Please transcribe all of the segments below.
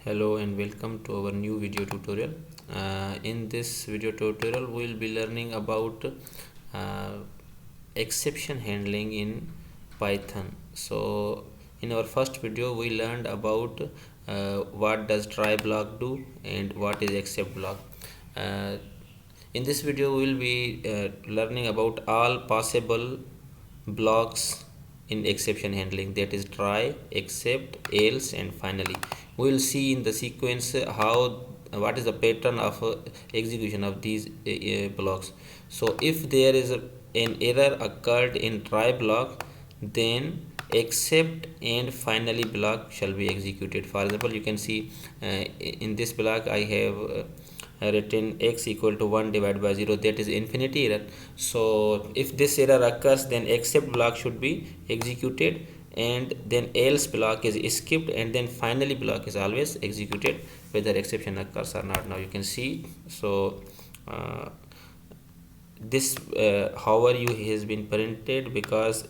Hello and welcome to our new video tutorial. In this video tutorial we will be learning about uh, exception handling in Python. So in our first video we learned about what does try block do and what is except block. uh, in this video we will be learning about all possible blocks in exception handling, that is try, except, else and finally. We will see in the sequence how what is the pattern of execution of these blocks. So if there is an error occurred in try block, then except and finally block shall be executed. For example, you can see in this block I have written x equal to 1 divided by 0, that is infinity error. So if this error occurs, then except block should be executed, and then else block is skipped, and then finally block is always executed whether exception occurs or not. Now you can see, so this however you has been printed because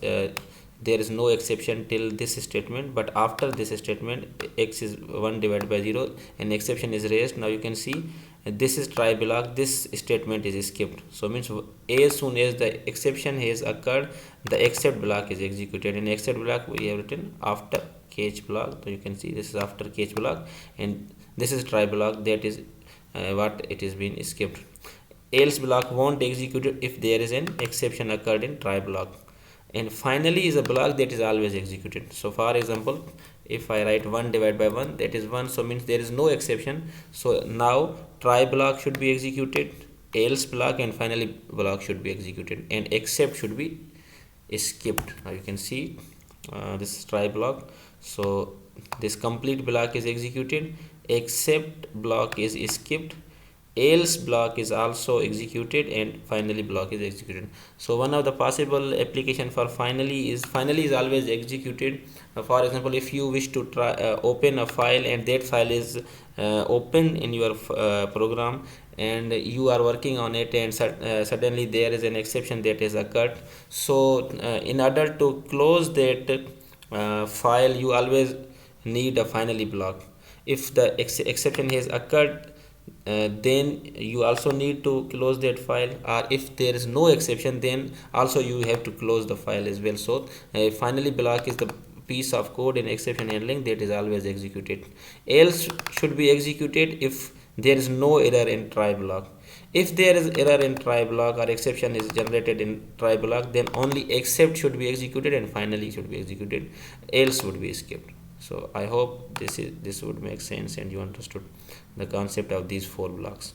there is no exception till this statement, but after this statement x is 1 divided by 0 and exception is raised. Now you can see this is try block, this statement is skipped. So means as soon as the exception has occurred, the except block is executed. In except block we have written after catch block. So you can see this is after catch block, and this is try block, that is what it is been skipped. Else block won't execute it if there is an exception occurred in try block, and finally is a block that is always executed. So for example, if I write 1 divided by 1, that is 1, so means there is no exception. So now try block should be executed, else block and finally block should be executed, and except should be skipped. Now you can see this is try block, so this complete block is executed, except block is skipped, else block is also executed, and finally block is executed. So one of the possible application for finally is always executed. For example, if you wish to try open a file, and that file is open in your program, and you are working on it, and suddenly there is an exception that has occurred. So in order to close that file, you always need a finally block. If the exception has occurred, then you also need to close that file, or if there is no exception, then also you have to close the file as well. So finally block is the piece of code in exception handling that is always executed. Else should be executed if there is no error in try block. If there is error in try block or exception is generated in try block, then only except should be executed and finally should be executed, else would be skipped. So I hope this would make sense and you understood the concept of these four blocks.